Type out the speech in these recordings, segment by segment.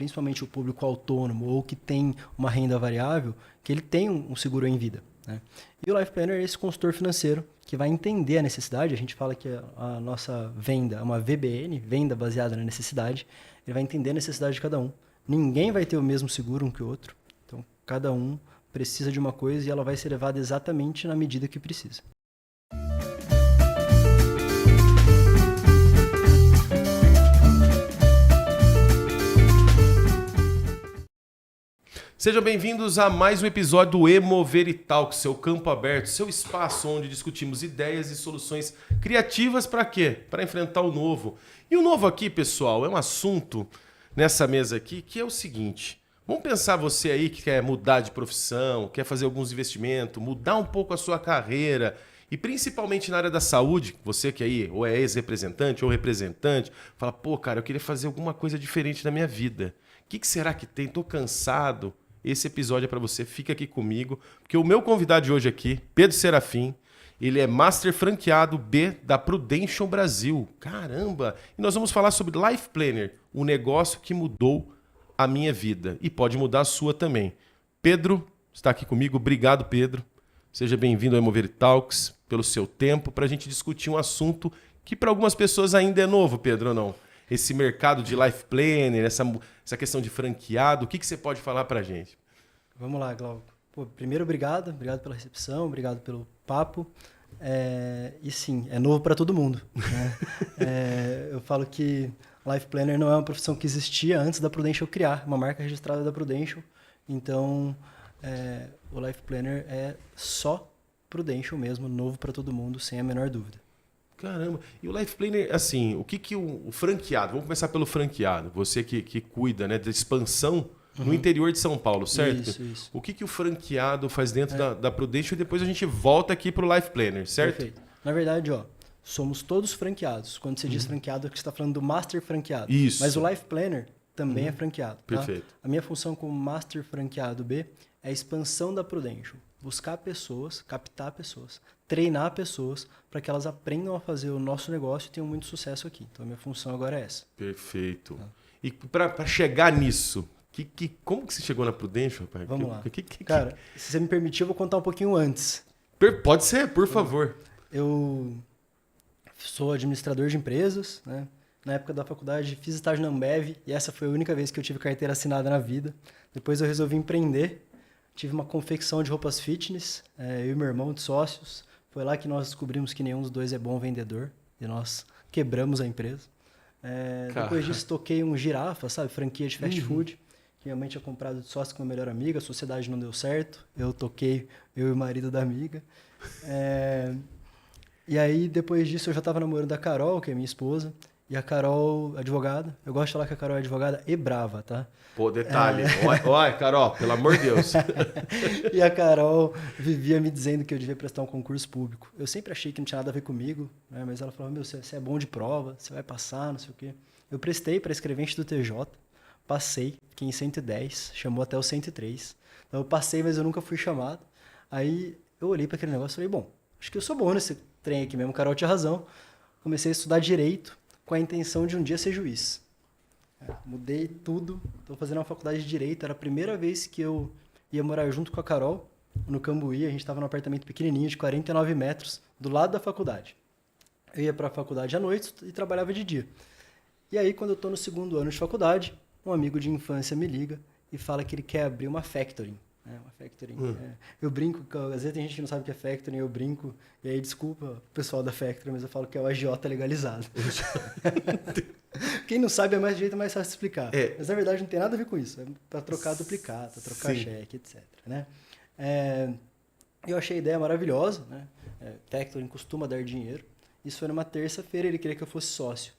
principalmente o público autônomo ou que tem uma renda variável, que ele tem um seguro em vida, né? E o Life Planner é esse consultor financeiro que vai entender a necessidade. A gente fala que a nossa venda é uma VBN, venda baseada na necessidade. Ele vai entender a necessidade de cada um. Ninguém vai ter o mesmo seguro um que o outro. Então, cada um precisa de uma coisa e ela vai ser levada exatamente na medida que precisa. Sejam bem-vindos a mais um episódio do Emoveritalk, seu campo aberto, seu espaço onde discutimos ideias e soluções criativas para quê? Para enfrentar o novo. E o novo aqui, pessoal, é um assunto nessa mesa aqui que é o seguinte. Vamos pensar você aí que quer mudar de profissão, quer fazer alguns investimentos, mudar um pouco a sua carreira e principalmente na área da saúde, você que aí ou é ex-representante ou representante, fala, pô, cara, eu queria fazer alguma coisa diferente na minha vida. O que será que tem? Tô cansado. Esse episódio é para você, fica aqui comigo, porque o meu convidado de hoje aqui, Pedro Serafim, ele é Master Franqueado B da Prudential Brasil. Caramba! E nós vamos falar sobre Life Planner, o negócio que mudou a minha vida e pode mudar a sua também. Pedro está aqui comigo, obrigado, Pedro. Seja bem-vindo ao Emoveritalks, pelo seu tempo, para a gente discutir um assunto que para algumas pessoas ainda é novo, Pedro, ou não? Esse mercado de Life Planner, essa questão de franqueado, o que você pode falar para a gente? Vamos lá, Glauco. Pô, primeiro, obrigado pela recepção, obrigado pelo papo. E sim, é novo para todo mundo, né? Eu falo que Life Planner não é uma profissão que existia antes da Prudential criar, uma marca registrada da Prudential. Então, o Life Planner é só Prudential mesmo, novo para todo mundo, sem a menor dúvida. Caramba, e o Life Planner, assim, o que o franqueado, vamos começar pelo franqueado, você que cuida, né, da expansão no interior de São Paulo, certo? Isso. O que o franqueado faz dentro da Prudential e depois a gente volta aqui para o Life Planner, certo? Perfeito. Na verdade, somos todos franqueados. Quando você diz franqueado, é que você está falando do Master franqueado. Isso. Mas o Life Planner também é franqueado. Tá? Perfeito. A minha função como Master franqueado B é a expansão da Prudential. Buscar pessoas, captar pessoas, treinar pessoas para que elas aprendam a fazer o nosso negócio e tenham muito sucesso aqui. Então, a minha função agora é essa. Perfeito. E para chegar nisso, como que você chegou na Prudential, pai? Vamos lá. Cara, se você me permitir, eu vou contar um pouquinho antes. Pode ser, por favor. Eu sou administrador de empresas, né? Na época da faculdade, fiz estágio na Ambev e essa foi a única vez que eu tive carteira assinada na vida. Depois eu resolvi empreender. Tive uma confecção de roupas fitness, eu e meu irmão de sócios. Foi lá que nós descobrimos que nenhum dos dois é bom vendedor e nós quebramos a empresa. Depois disso, toquei um Girafa, sabe? Franquia de fast food, que minha mãe tinha comprado de sócio com a melhor amiga. A sociedade não deu certo. Eu e o marido da amiga. E aí, depois disso, eu já estava namorando a Carol, que é minha esposa. E a Carol, advogada. Eu gosto de falar que a Carol é advogada e brava, tá? Pô, detalhe. Olha, Carol, pelo amor de Deus. E a Carol vivia me dizendo que eu devia prestar um concurso público. Eu sempre achei que não tinha nada a ver comigo, né? Mas ela falava, você é bom de prova, você vai passar, não sei o quê. Eu prestei para escrevente do TJ, passei, fiquei em 110, chamou até o 103. Então eu passei, mas eu nunca fui chamado. Aí eu olhei para aquele negócio e falei, bom, acho que eu sou bom nesse trem aqui mesmo, Carol tinha razão. Comecei a estudar Direito com a intenção de um dia ser juiz. Mudei tudo, estou fazendo uma faculdade de Direito, era a primeira vez que eu ia morar junto com a Carol, no Cambuí, a gente estava num apartamento pequenininho de 49 metros, do lado da faculdade. Eu ia para a faculdade à noite e trabalhava de dia. E aí, quando eu estou no segundo ano de faculdade, um amigo de infância me liga e fala que ele quer abrir uma factoring. Uma factoring. Eu brinco, às vezes tem gente que não sabe o que é factoring, eu brinco, e aí desculpa o pessoal da factoring, mas eu falo que é o agiota legalizado. Quem não sabe é mais jeito mais fácil de explicar. Mas na verdade não tem nada a ver com isso, é para trocar duplicata, trocar cheque, etc. Né? Eu achei a ideia maravilhosa, né? Factoring costuma dar dinheiro. Isso foi numa terça-feira, ele queria que eu fosse sócio.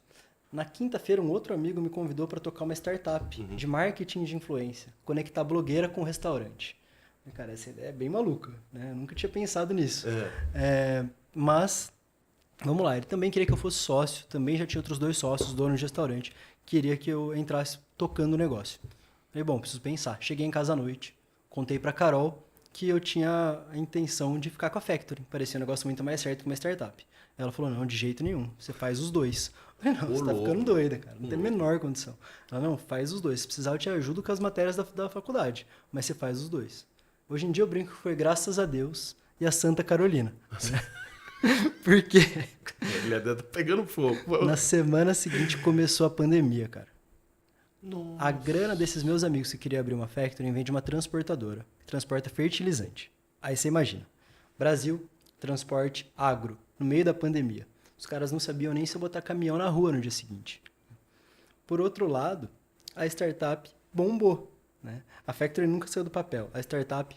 Na quinta-feira, um outro amigo me convidou para tocar uma startup de marketing de influência, conectar blogueira com restaurante. Cara, essa ideia é bem maluca, né? Eu nunca tinha pensado nisso. Mas, vamos lá, ele também queria que eu fosse sócio, também já tinha outros 2 sócios, donos de restaurante, queria que eu entrasse tocando o negócio. Falei, bom, preciso pensar. Cheguei em casa à noite, contei para Carol que eu tinha a intenção de ficar com a Factory. Parecia um negócio muito mais certo que uma startup. Ela falou, não, de jeito nenhum, você faz os dois. Eu falei, não, você tá ficando doida, cara, não tem a menor condição. Ela, não, faz os dois, se precisar eu te ajudo com as matérias da faculdade, mas você faz os dois. Hoje em dia eu brinco que foi graças a Deus e a Santa Carolina. Por quê? Ele tá pegando fogo. Na semana seguinte começou a pandemia, cara. Nossa. A grana desses meus amigos que queriam abrir uma factory vem de uma transportadora, que transporta fertilizante. Aí você imagina, Brasil, transporte agro, no meio da pandemia. Os caras não sabiam nem se eu botar caminhão na rua no dia seguinte. Por outro lado, a startup bombou, né? A factory nunca saiu do papel, a startup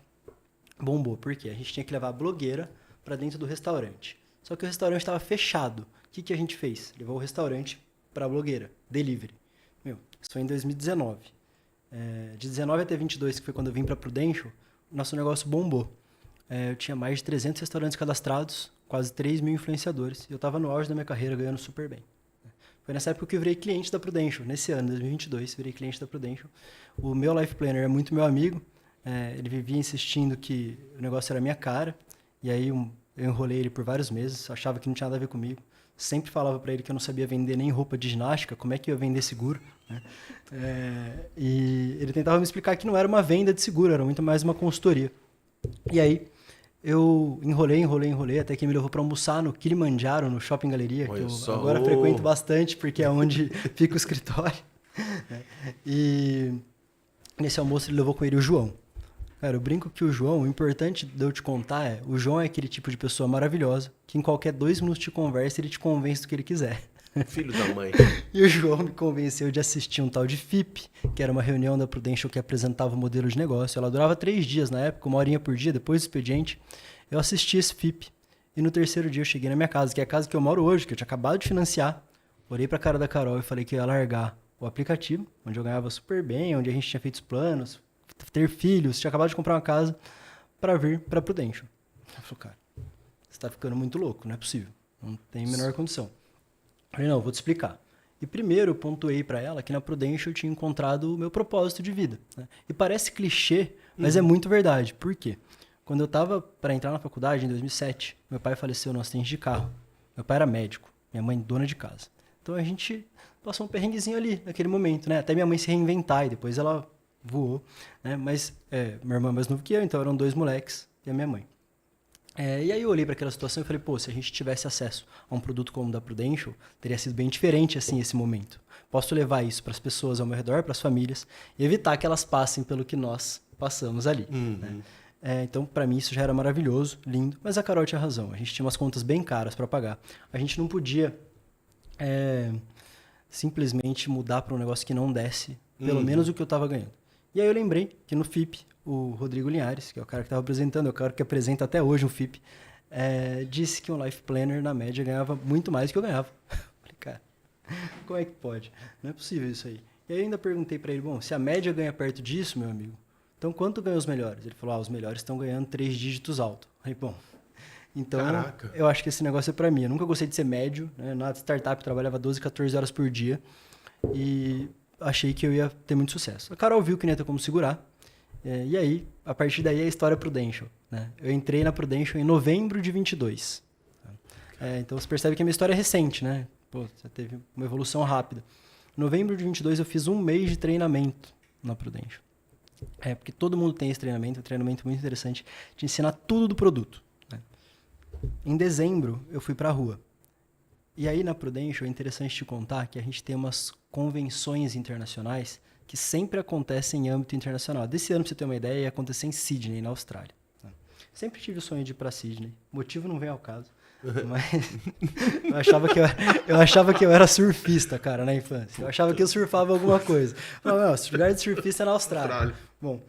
bombou. Por quê? A gente tinha que levar a blogueira para dentro do restaurante. Só que o restaurante estava fechado. O que a gente fez? Levou o restaurante para a blogueira, delivery. Meu, isso foi em 2019. De 19 até 22, que foi quando eu vim para Prudential, nosso negócio bombou. Eu tinha mais de 300 restaurantes cadastrados, quase 3 mil influenciadores. E eu estava no auge da minha carreira, ganhando super bem. Foi nessa época que eu virei cliente da Prudential. Nesse ano, 2022, virei cliente da Prudential. O meu life planner é muito meu amigo. Ele vivia insistindo que o negócio era minha cara. E aí eu enrolei ele por vários meses, achava que não tinha nada a ver comigo. Sempre falava para ele que eu não sabia vender nem roupa de ginástica, como é que eu ia vender seguro, né? E ele tentava me explicar que não era uma venda de seguro, era muito mais uma consultoria. E aí eu enrolei, até que ele me levou para almoçar no Kilimanjaro, no Shopping Galeria, que eu agora frequento bastante, porque é onde fica o escritório. E nesse almoço ele levou com ele o João. Cara, eu brinco que o João, o importante de eu te contar o João é aquele tipo de pessoa maravilhosa, que em qualquer 2 minutos de conversa ele te convence do que ele quiser. Filho da mãe. E o João me convenceu de assistir um tal de FIP, que era uma reunião da Prudential que apresentava o modelo de negócio. Ela durava 3 dias na época, 1 horinha por dia, depois do expediente. Eu assisti esse FIP. E no terceiro dia eu cheguei na minha casa, que é a casa que eu moro hoje, que eu tinha acabado de financiar. Olhei pra cara da Carol e falei que eu ia largar o aplicativo, onde eu ganhava super bem, onde a gente tinha feito os planos, ter filhos, tinha acabado de comprar uma casa, para vir para Prudential. Ela falou, cara, você tá ficando muito louco, não é possível. Não tem a menor condição. Eu falei, não, vou te explicar. E primeiro eu pontuei para ela que na Prudential eu tinha encontrado o meu propósito de vida, né? E parece clichê, mas é muito verdade. Por quê? Quando eu estava para entrar na faculdade, em 2007, meu pai faleceu num acidente de carro. Meu pai era médico, minha mãe dona de casa. Então a gente passou um perrenguezinho ali, naquele momento, né? Até minha mãe se reinventar e depois ela voou, né? Mas meu irmão é mais novo que eu, então eram 2 moleques e a minha mãe. E aí eu olhei para aquela situação e falei, pô, se a gente tivesse acesso a um produto como o da Prudential, teria sido bem diferente assim esse momento. Posso levar isso para as pessoas ao meu redor, para as famílias, e evitar que elas passem pelo que nós passamos ali. Né? Então, para mim, isso já era maravilhoso, lindo. Mas a Carol tinha razão, a gente tinha umas contas bem caras para pagar. A gente não podia simplesmente mudar para um negócio que não desse pelo menos o que eu estava ganhando. E aí eu lembrei que no FIP, o Rodrigo Linhares, que é o cara que estava apresentando, é o cara que apresenta até hoje um FIP, disse que um life planner, na média, ganhava muito mais do que eu ganhava. Falei, cara, como é que pode? Não é possível isso aí. E aí eu ainda perguntei para ele, bom, se a média ganha perto disso, meu amigo, então quanto ganham os melhores? Ele falou, os melhores estão ganhando 3 dígitos alto. Falei, bom, então Caraca. Eu acho que esse negócio é para mim. Eu nunca gostei de ser médio, né? Na startup eu trabalhava 12, 14 horas por dia e achei que eu ia ter muito sucesso. A Carol viu que não ia ter como segurar. E aí, a partir daí, a história é Prudential. Né? Eu entrei na Prudential em novembro de 22. Então, você percebe que a minha história é recente, né? Pô, você teve uma evolução rápida. Em novembro de 22, eu fiz 1 mês de treinamento na Prudential. Porque todo mundo tem esse treinamento, é um treinamento muito interessante, de ensinar tudo do produto. Né? Em dezembro, eu fui para a rua. E aí, na Prudential, é interessante te contar que a gente tem umas convenções internacionais que sempre acontecem em âmbito internacional. Desse ano, para você ter uma ideia, ia acontecer em Sydney, na Austrália. Sempre tive o sonho de ir para Sydney. O motivo não vem ao caso. Mas eu achava que eu era surfista, cara, na infância. Eu achava que eu surfava alguma coisa. Falava, não, esse lugar de surfista é na Austrália. Bom,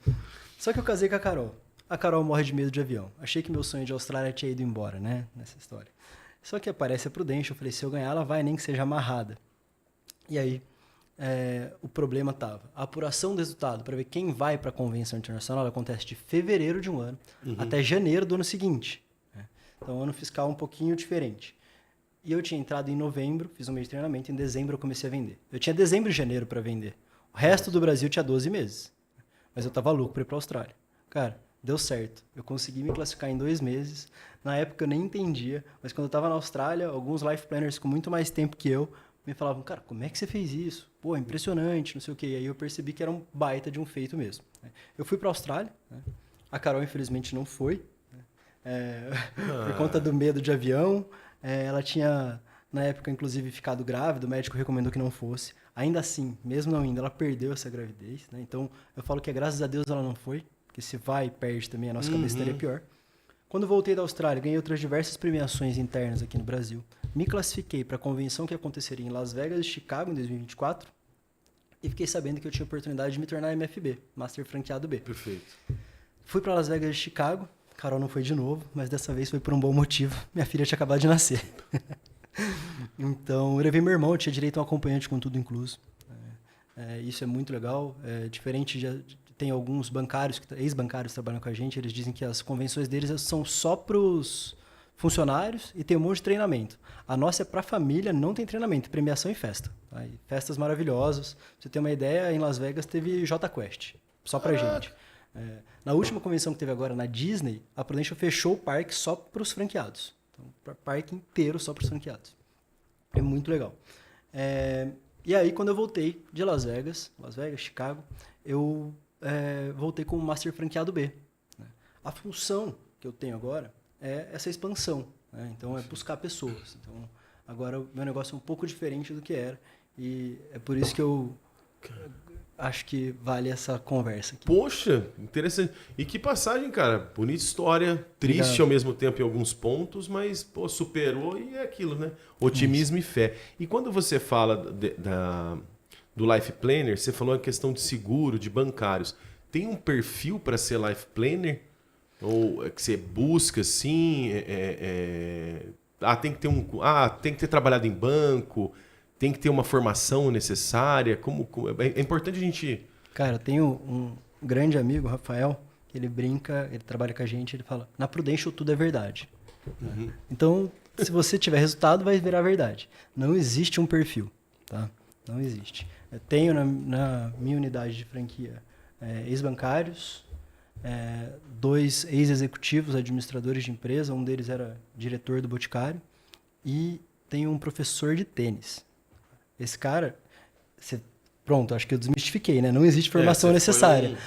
só que eu casei com a Carol. A Carol morre de medo de avião. Achei que meu sonho de Austrália tinha ido embora, né? Nessa história. Só que aparece a Prudential. Eu falei, se eu ganhar, ela vai, nem que seja amarrada. E aí, o problema estava. A apuração do resultado para ver quem vai para a convenção internacional acontece de fevereiro de um ano até janeiro do ano seguinte. Né? Então, ano fiscal um pouquinho diferente. E eu tinha entrado em novembro, fiz um mês de treinamento, em dezembro eu comecei a vender. Eu tinha dezembro e janeiro para vender. O resto do Brasil tinha 12 meses. Mas eu estava louco para ir para a Austrália. Cara, Deu certo. Eu consegui me classificar em 2 meses. Na época eu nem entendia, mas quando eu estava na Austrália, alguns life planners com muito mais tempo que eu me falavam, cara, como é que você fez isso? Pô, impressionante, não sei o quê. E aí eu percebi que era um baita de um feito mesmo. Eu fui para a Austrália, né? A Carol infelizmente não foi, né? Por conta do medo de avião. Ela tinha, na época, inclusive, ficado grávida, o médico recomendou que não fosse. Ainda assim, mesmo não indo, ela perdeu essa gravidez, né? Então, eu falo que graças a Deus ela não foi, porque se vai e perde também, a nossa cabeça estaria pior. Quando voltei da Austrália, ganhei outras diversas premiações internas aqui no Brasil. Me classifiquei para a convenção que aconteceria em Las Vegas e Chicago em 2024 e fiquei sabendo que eu tinha a oportunidade de me tornar MFB, Master Franqueado B. Perfeito. Fui para Las Vegas e Chicago, Carol não foi de novo, mas dessa vez foi por um bom motivo. Minha filha tinha acabado de nascer. Então, eu levei meu irmão, eu tinha direito a um acompanhante com tudo incluso. Isso é muito legal, diferente tem alguns bancários, ex-bancários que trabalham com a gente, eles dizem que as convenções deles são só para os funcionários e tem um monte de treinamento. A nossa é para a família, não tem treinamento, premiação e festa. Tá? E festas maravilhosas. Pra você ter uma ideia, em Las Vegas teve Jota Quest, só para gente. Na última convenção que teve agora na Disney, a Prudential fechou o parque só para os franqueados. Então, o parque inteiro só para os franqueados. É muito legal. E aí, quando eu voltei de Las Vegas, Chicago, eu voltei como Master Franqueado B. Né? A função que eu tenho agora é essa expansão. Né? Então, é buscar pessoas. Então, agora o meu negócio é um pouco diferente do que era. E é por isso que eu acho que vale essa conversa aqui. Poxa, interessante. E que passagem, cara. Bonita história, triste Obrigado. ao mesmo tempo em alguns pontos, mas pô, superou e é aquilo, né? Otimismo e fé. E quando você fala do Life Planner, você falou a questão de seguro, de bancários. Tem um perfil para ser Life Planner? Ou é que você busca, assim? Tem que ter trabalhado em banco? Tem que ter uma formação necessária? É importante a gente... Cara, eu tenho um grande amigo, Rafael, que ele brinca, ele trabalha com a gente, ele fala, na Prudential tudo é verdade. Uhum. Então, se você tiver resultado, vai virar verdade. Não existe um perfil, tá? Não existe. Eu tenho na minha unidade de franquia ex-bancários, 2 ex-executivos, administradores de empresa, um deles era diretor do Boticário, e tenho um professor de tênis. Esse cara, pronto, acho que eu desmistifiquei, né? Não existe formação necessária.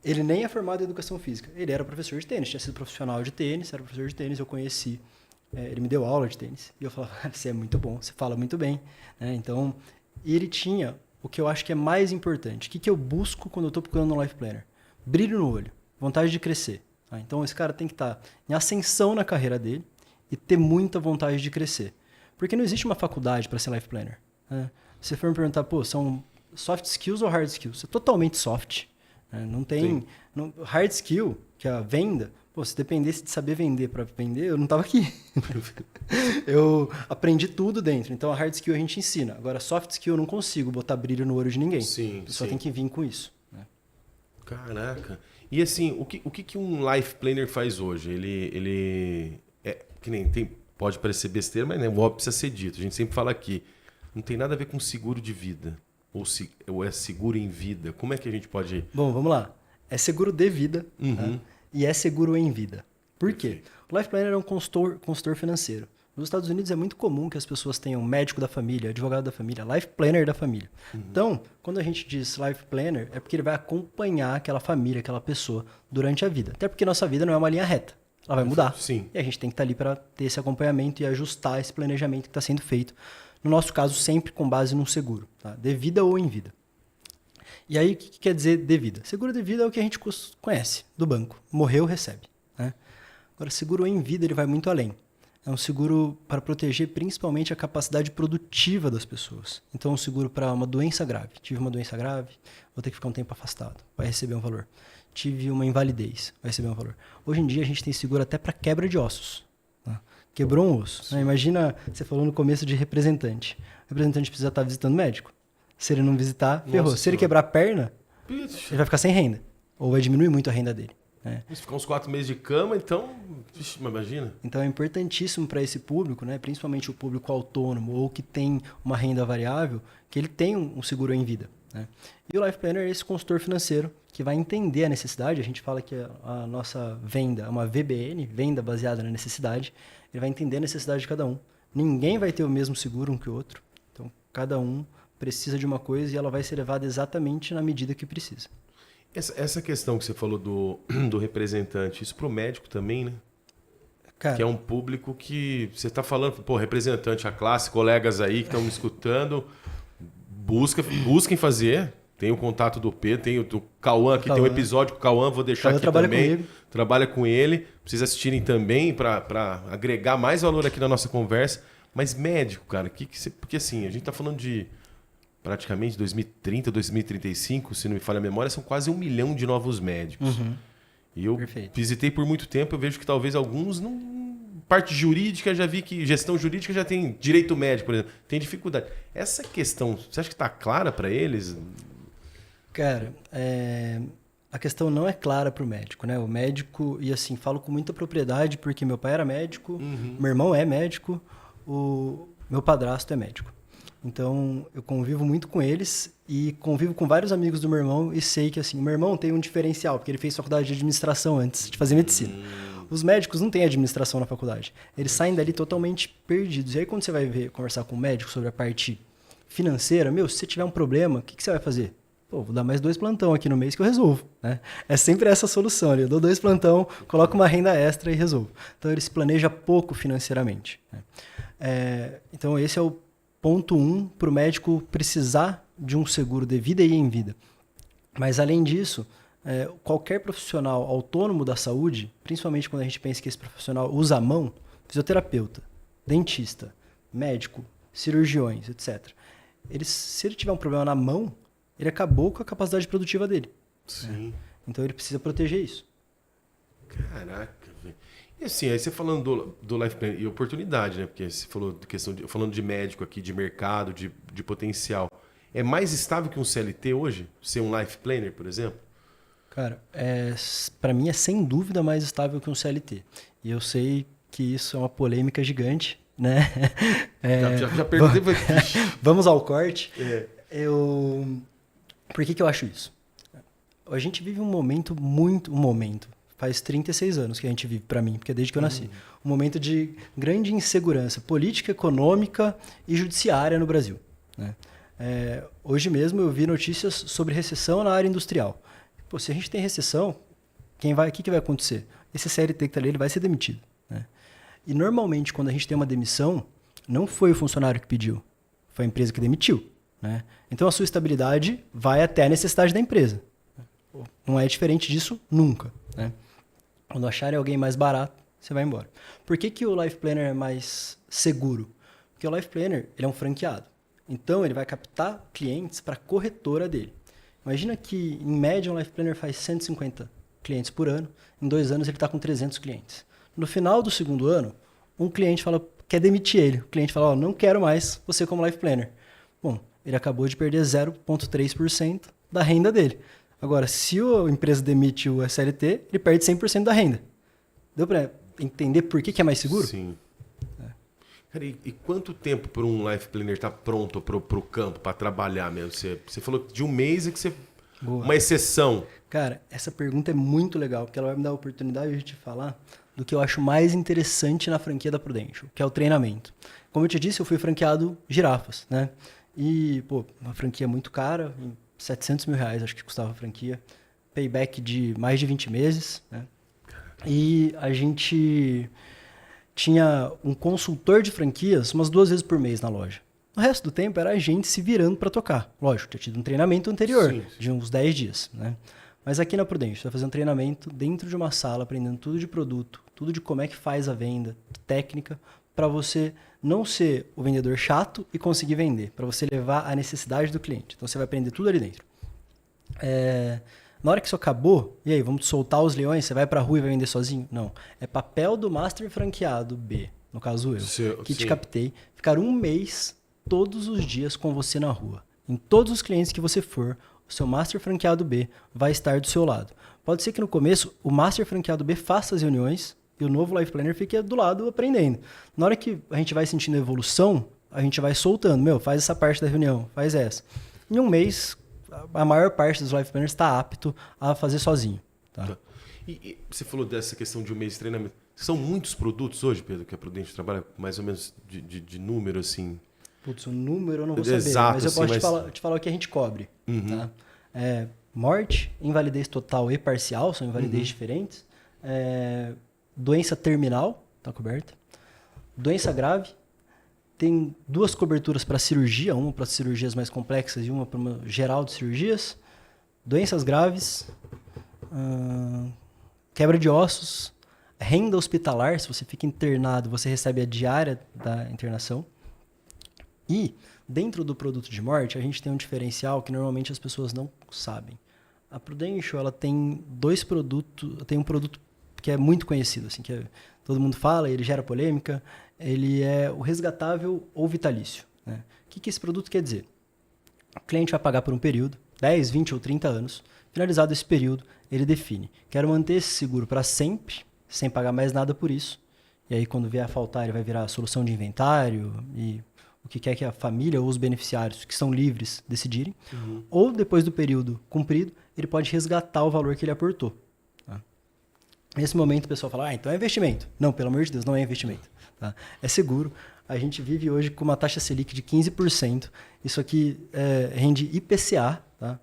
Ele nem é formado em educação física. Ele era professor de tênis, tinha sido profissional de tênis, era professor de tênis, eu conheci. Ele me deu aula de tênis. E eu falava, você é muito bom, você fala muito bem. Então, ele tinha o que eu acho que é mais importante. O que eu busco quando eu estou procurando um Life Planner? Brilho no olho, vontade de crescer. Tá? Então, esse cara tem que estar em ascensão na carreira dele e ter muita vontade de crescer. Porque não existe uma faculdade para ser Life Planner. Se for me perguntar, são soft skills ou hard skills? É totalmente soft. Não tem... hard skill, que é a venda, se dependesse de saber vender para vender, eu não estava aqui. Eu aprendi tudo dentro. Então, a hard skill a gente ensina. Agora, soft skill eu não consigo botar brilho no olho de ninguém. Sim, a pessoa tem que vir com isso. Né? Caraca. E assim, o que um Life Planner faz hoje? Ele que nem tem... Pode parecer besteira, mas o óbvio precisa ser dito. A gente sempre fala aqui. Não tem nada a ver com seguro de vida. Ou é seguro em vida. Como é que a gente pode... Bom, vamos lá. É seguro de vida tá? E é seguro em vida. Por quê? O Life Planner é um consultor financeiro. Nos Estados Unidos é muito comum que as pessoas tenham médico da família, advogado da família, Life Planner da família. Então, quando a gente diz Life Planner, é porque ele vai acompanhar aquela família, aquela pessoa durante a vida. Até porque nossa vida não é uma linha reta. Ela vai mudar. Sim. E a gente tem que estar ali para ter esse acompanhamento e ajustar esse planejamento que está sendo feito. No nosso caso, sempre com base num seguro. Tá? De vida ou em vida. E aí, o que quer dizer de vida? Seguro de vida é o que a gente conhece do banco. Morreu, recebe. Né? Agora, seguro em vida, ele vai muito além. É um seguro para proteger principalmente a capacidade produtiva das pessoas. Então, é um seguro para uma doença grave. Tive uma doença grave, vou ter que ficar um tempo afastado. Vai receber um valor. Tive uma invalidez, vai receber um valor. Hoje em dia, a gente tem seguro até para quebra de ossos. Tá? Quebrou um osso. Né? Imagina, você falou no começo de representante. O representante precisa estar visitando médico. Se ele não visitar, ferrou. Se ele quebrar a perna, ele vai ficar sem renda. Ou vai diminuir muito a renda dele. Né? Se ficar uns 4 meses de cama, então... imagina. Então é importantíssimo para esse público, né? Principalmente o público autônomo ou que tem uma renda variável, que ele tenha um seguro em vida. né? E o Life Planner é esse consultor financeiro que vai entender a necessidade. A gente fala que a nossa venda é uma VBN, venda baseada na necessidade. Ele vai entender a necessidade de cada um. Ninguém vai ter o mesmo seguro um que o outro. Então, cada um precisa de uma coisa e ela vai ser levada exatamente na medida que precisa. Essa questão que você falou do representante, isso para o médico também, né? Cara, Que é um público que você está falando, pô, representante, a classe, colegas aí que estão me escutando, busquem fazer. Tem o contato do Pedro, tem o do Cauã, aqui tem um episódio com o Cauã, vou deixar aqui também. Comigo. Trabalha com ele, precisa assistirem também para agregar mais valor aqui na nossa conversa. Mas médico, cara, porque assim, a gente está falando de praticamente 2030, 2035, se não me falha a memória, são quase 1 milhão de novos médicos. Uhum. E eu Perfeito. visitei por muito tempo, eu vejo que talvez alguns não... Parte jurídica, já vi que gestão jurídica já tem direito médico, por exemplo. Tem dificuldade. Essa questão, você acha que está clara para eles? Cara, a questão não é clara para o médico, né? O médico, e assim, falo com muita propriedade porque meu pai era médico, meu irmão é médico, o meu padrasto é médico. Então, eu convivo muito com eles e convivo com vários amigos do meu irmão e sei que, assim, o meu irmão tem um diferencial, porque ele fez faculdade de administração antes de fazer medicina. Os médicos não têm administração na faculdade. Eles saem dali totalmente perdidos. E aí, quando você vai conversar com o médico sobre a parte financeira, se você tiver um problema, o que você vai fazer? Pô, vou dar mais 2 plantão aqui no mês que eu resolvo, né? É sempre essa a solução ali. Eu dou 2 plantão, coloco uma renda extra e resolvo. Então, ele se planeja pouco financeiramente, né? Então, esse é o ponto 1 para o médico precisar de um seguro de vida e em vida. Mas, além disso, qualquer profissional autônomo da saúde, principalmente quando a gente pensa que esse profissional usa a mão, fisioterapeuta, dentista, médico, cirurgiões, etc. Se ele tiver um problema na mão, ele acabou com a capacidade produtiva dele. Sim. Então ele precisa proteger isso. Caraca, velho. E assim, aí você falando do Life Plan e oportunidade, né? Porque você falou de questão falando de médico aqui, de mercado, de potencial. É mais estável que um CLT hoje? Ser um Life Planner, por exemplo? Cara, para mim é sem dúvida mais estável que um CLT. E eu sei que isso é uma polêmica gigante, né? Já perguntei. Vamos ao corte. Por que eu acho isso? A gente vive um momento faz 36 anos que a gente vive, para mim, porque é desde que eu nasci. Um momento de grande insegurança política, econômica e judiciária no Brasil, né? Hoje mesmo eu vi notícias sobre recessão na área industrial. Pô, se a gente tem recessão, o que vai acontecer? Esse CLT que está ali, ele vai ser demitido, né? E normalmente, quando a gente tem uma demissão, não foi o funcionário que pediu, foi a empresa que demitiu, né? Então a sua estabilidade vai até a necessidade da empresa. Não é diferente disso nunca, né? Quando acharem alguém mais barato, você vai embora. Por que o Life Planner é mais seguro? Porque o Life Planner ele é um franqueado. Então ele vai captar clientes para a corretora dele. Imagina que, em média, um Life Planner faz 150 clientes por ano. Em 2 anos, ele está com 300 clientes. No final do 2º ano, um cliente quer demitir ele. O cliente fala, não quero mais você como Life Planner. Bom, ele acabou de perder 0,3% da renda dele. Agora, se a empresa demite o SLT, ele perde 100% da renda. Deu para entender por que é mais seguro? Sim. Cara, e quanto tempo para um Life Planner estar pronto para o campo, para trabalhar mesmo? Você falou de 1 mês e que você... Boa. Uma exceção. Cara, essa pergunta é muito legal, porque ela vai me dar a oportunidade de a gente falar do que eu acho mais interessante na franquia da Prudential, que é o treinamento. Como eu te disse, eu fui franqueado Girafas, né? E, uma franquia muito cara, R$700 mil, acho que custava a franquia. Payback de mais de 20 meses, né? E a gente tinha um consultor de franquias umas 2 vezes por mês na loja. O resto do tempo era a gente se virando para tocar. Lógico, tinha tido um treinamento anterior, de uns 10 dias, né? Mas aqui na Prudential, você vai fazer um treinamento dentro de uma sala, aprendendo tudo de produto, tudo de como é que faz a venda, técnica, para você não ser o vendedor chato e conseguir vender, para você levar a necessidade do cliente. Então, você vai aprender tudo ali dentro. Na hora que isso acabou, e aí, vamos soltar os leões, você vai para a rua e vai vender sozinho? Não. É papel do Master Franqueado B, no caso eu, que te captei, ficar 1 mês todos os dias com você na rua. Em todos os clientes que você for, o seu Master Franqueado B vai estar do seu lado. Pode ser que no começo o Master Franqueado B faça as reuniões e o novo Life Planner fique do lado aprendendo. Na hora que a gente vai sentindo evolução, a gente vai soltando. Faz essa parte da reunião, faz essa. Em 1 mês, a maior parte dos life planners está apto a fazer sozinho. Tá? E você falou dessa questão de um mês de treinamento. São muitos produtos hoje, Pedro, que a Prudente trabalha mais ou menos de número, assim? Putz, o número eu não vou saber, Exato, mas eu assim, posso te falar o que a gente cobre. Tá? Morte, invalidez total e parcial, são invalidez diferentes. Doença terminal, está coberta. Doença grave, tem 2 coberturas para cirurgia, uma para cirurgias mais complexas e uma para uma geral de cirurgias. Doenças graves, quebra de ossos, renda hospitalar, se você fica internado, você recebe a diária da internação. E dentro do produto de morte, a gente tem um diferencial que normalmente as pessoas não sabem. A Prudential, ela tem 2 produtos, tem um produto que é muito conhecido, assim, que todo mundo fala, ele gera polêmica, ele é o resgatável ou vitalício. Né? O que esse produto quer dizer? O cliente vai pagar por um período, 10, 20 ou 30 anos. Finalizado esse período, ele define: quero manter esse seguro para sempre, sem pagar mais nada por isso. E aí, quando vier a faltar, ele vai virar solução de inventário e o que quer que a família ou os beneficiários, que são livres, decidirem. Ou, depois do período cumprido, ele pode resgatar o valor que ele aportou. Tá? Nesse momento, o pessoal fala, então é investimento. Não, pelo amor de Deus, não é investimento. Tá? É seguro. A gente vive hoje com uma taxa Selic de 15%. Isso aqui rende IPCA. Tá?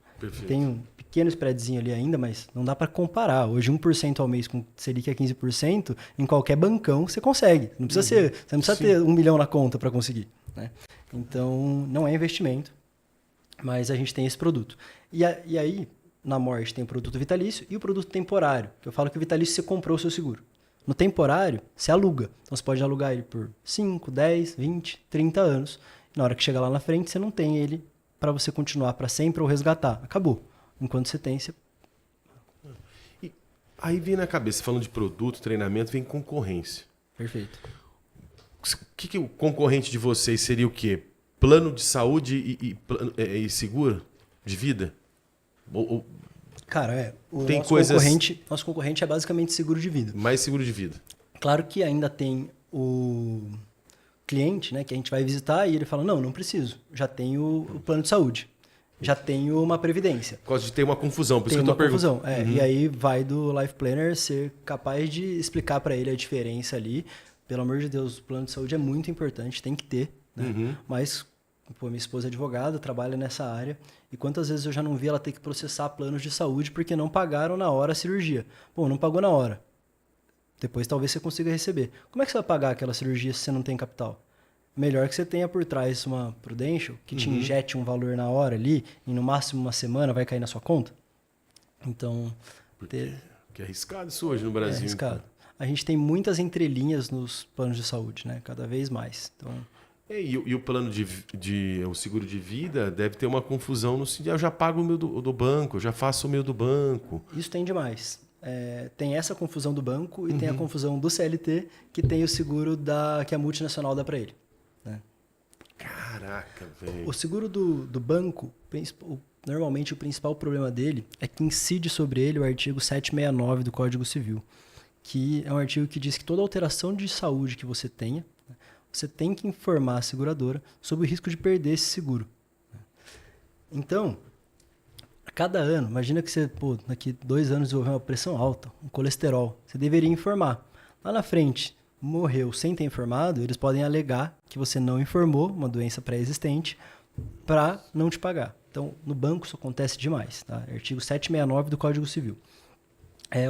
Tem um pequeno spreadzinho ali ainda, mas não dá para comparar. Hoje, 1% ao mês com Selic a 15%, em qualquer bancão você consegue. Não precisa você não precisa ter 1 milhão na conta para conseguir. Né? Então, não é investimento, mas a gente tem esse produto. E aí, na morte, tem o produto vitalício e o produto temporário. Que eu falo que o vitalício você comprou o seu seguro. No temporário, você aluga. Então, você pode alugar ele por 5, 10, 20, 30 anos. Na hora que chegar lá na frente, você não tem ele para você continuar para sempre ou resgatar. Acabou. Enquanto você tem, você... E aí vem na cabeça, falando de produto, treinamento, vem concorrência. Perfeito. O que o concorrente de vocês seria o quê? Plano de saúde e seguro de vida? Cara, tem nosso concorrente é basicamente seguro de vida. Mais seguro de vida. Claro que ainda tem o cliente, né, que a gente vai visitar e ele fala, não preciso, já tenho o plano de saúde, já tenho uma previdência. Por causa de ter uma confusão, por tem isso que eu tô confusão, E aí vai do Life Planner ser capaz de explicar para ele a diferença ali. Pelo amor de Deus, o plano de saúde é muito importante, tem que ter, né? Mas, minha esposa é advogada, trabalha nessa área, e quantas vezes eu já não vi ela ter que processar planos de saúde porque não pagaram na hora a cirurgia. Pô, não pagou na hora. Depois talvez você consiga receber. Como é que você vai pagar aquela cirurgia se você não tem capital? Melhor que você tenha por trás uma Prudential que te injete um valor na hora ali e no máximo uma semana vai cair na sua conta. Então... Porque é arriscado isso hoje no Brasil. É arriscado. A gente tem muitas entrelinhas nos planos de saúde, né? Cada vez mais. Então... E o plano o seguro de vida deve ter uma confusão no sentido, eu já pago o meu do banco, eu já faço o meu do banco. Isso tem demais. Tem essa confusão do banco e tem a confusão do CLT, que tem o seguro que a multinacional dá para ele. Né? Caraca, velho. O seguro do banco, normalmente o principal problema dele é que incide sobre ele o artigo 769 do Código Civil, que é um artigo que diz que toda alteração de saúde que você tenha, você tem que informar a seguradora sobre o risco de perder esse seguro. Então, a cada ano, imagina que você, daqui 2 anos desenvolveu uma pressão alta, um colesterol, você deveria informar. Lá na frente, morreu sem ter informado, eles podem alegar que você não informou uma doença pré-existente para não te pagar. Então, no banco isso acontece demais. Tá? Artigo 769 do Código Civil.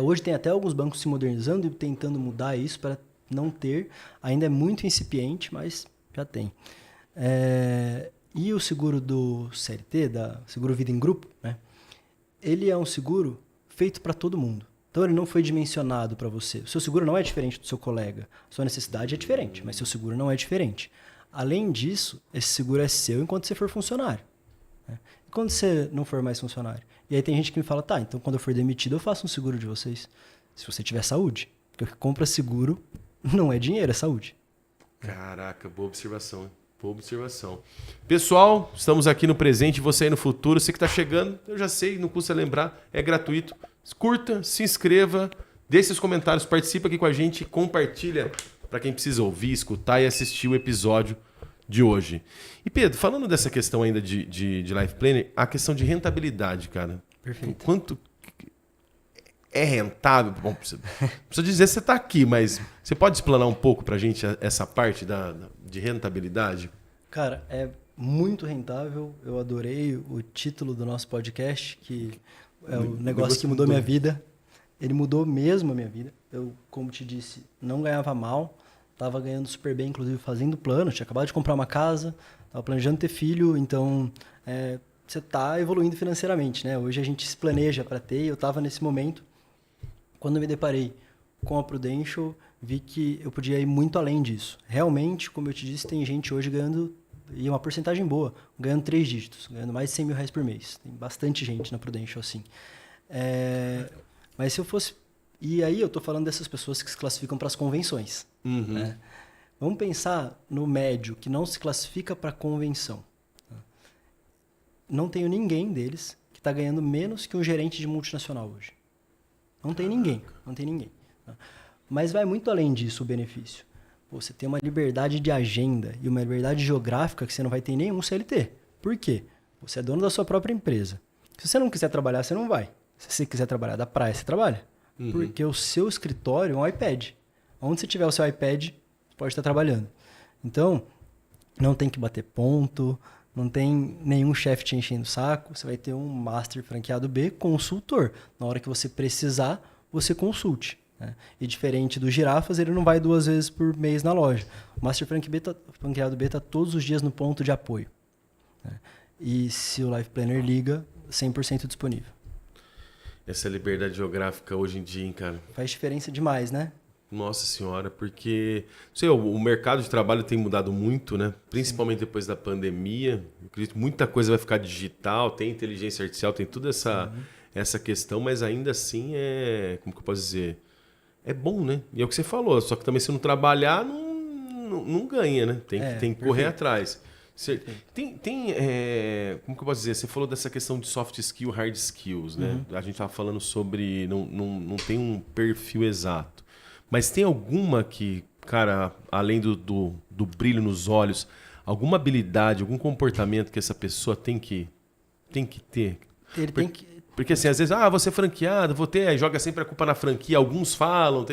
Hoje tem até alguns bancos se modernizando e tentando mudar isso para não ter. Ainda é muito incipiente, mas já tem. E o seguro do CLT, da Seguro Vida em Grupo, né? Ele é um seguro feito para todo mundo. Então ele não foi dimensionado para você. O seu seguro não é diferente do seu colega. Sua necessidade é diferente, mas seu seguro não é diferente. Além disso, esse seguro é seu enquanto você for funcionário. Né? E quando você não for mais funcionário? E aí tem gente que me fala, tá, então quando eu for demitido eu faço um seguro de vocês. Se você tiver saúde. Porque o que compra seguro não é dinheiro, é saúde. Caraca, boa observação, hein? Boa observação. Pessoal, estamos aqui no presente, você aí no futuro. Você que está chegando, eu já sei, não custa lembrar, é gratuito. Curta, se inscreva, deixe seus comentários, participa aqui com a gente, compartilha para quem precisa ouvir, escutar e assistir o episódio de hoje. E Pedro, falando dessa questão ainda de Life Planner, a questão de rentabilidade, cara. Perfeito. Quanto é rentável? Bom, precisa dizer que você está aqui, mas você pode explanar um pouco para a gente essa parte de rentabilidade? Cara, é muito rentável. Eu adorei o título do nosso podcast, que é o negócio que mudou minha vida. Ele mudou mesmo a minha vida. Eu, como te disse, não ganhava mal. Estava ganhando super bem, inclusive fazendo plano. Tinha acabado de comprar uma casa, estava planejando ter filho. Então, você está evoluindo financeiramente, né? Hoje a gente se planeja para ter. E eu estava nesse momento. Quando eu me deparei com a Prudential, vi que eu podia ir muito além disso. Realmente, como eu te disse, tem gente hoje ganhando, e uma porcentagem boa, ganhando 3 dígitos, ganhando mais de 100 mil reais por mês. Tem bastante gente na Prudential assim. Mas se eu fosse... E aí eu estou falando dessas pessoas que se classificam para as convenções. Uhum. Né? Vamos pensar no médio que não se classifica para a convenção. Não tenho ninguém deles que está ganhando menos que um gerente de multinacional hoje. Não tem ninguém, não tem ninguém. Mas vai muito além disso o benefício. Você tem uma liberdade de agenda e uma liberdade geográfica que você não vai ter em nenhum CLT. Por quê? Você é dono da sua própria empresa. Se você não quiser trabalhar, você não vai. Se você quiser trabalhar da praia, você trabalha. Uhum. Porque o seu escritório é um iPad. Onde você tiver o seu iPad, você pode estar trabalhando. Então, não tem que bater ponto, não tem nenhum chefe te enchendo o saco. Você vai ter um Master Franqueado B consultor. Na hora que você precisar, você consulte. Né? E diferente do Girafas, ele não vai 2 vezes por mês na loja. O Master Franqueado B está todos os dias no ponto de apoio. Né? E se o Life Planner liga, 100% disponível. Essa liberdade geográfica hoje em dia, hein, cara? Faz diferença demais, né? Nossa senhora, porque sei, o mercado de trabalho tem mudado muito, né? Principalmente depois da pandemia. Eu acredito que muita coisa vai ficar digital, tem inteligência artificial, tem toda essa questão, mas ainda assim como que eu posso dizer? É bom, né? E é o que você falou, só que também se não trabalhar, não ganha, né? Tem que correr atrás. Como que eu posso dizer? Você falou dessa questão de soft skill, hard skills, né? A gente estava falando sobre não tem um perfil exato. Mas tem alguma que, cara, além do brilho nos olhos, alguma habilidade, algum comportamento que essa pessoa tem que ter? Porque assim, às vezes, você é franqueado, vou ter, aí joga sempre a culpa na franquia, alguns falam,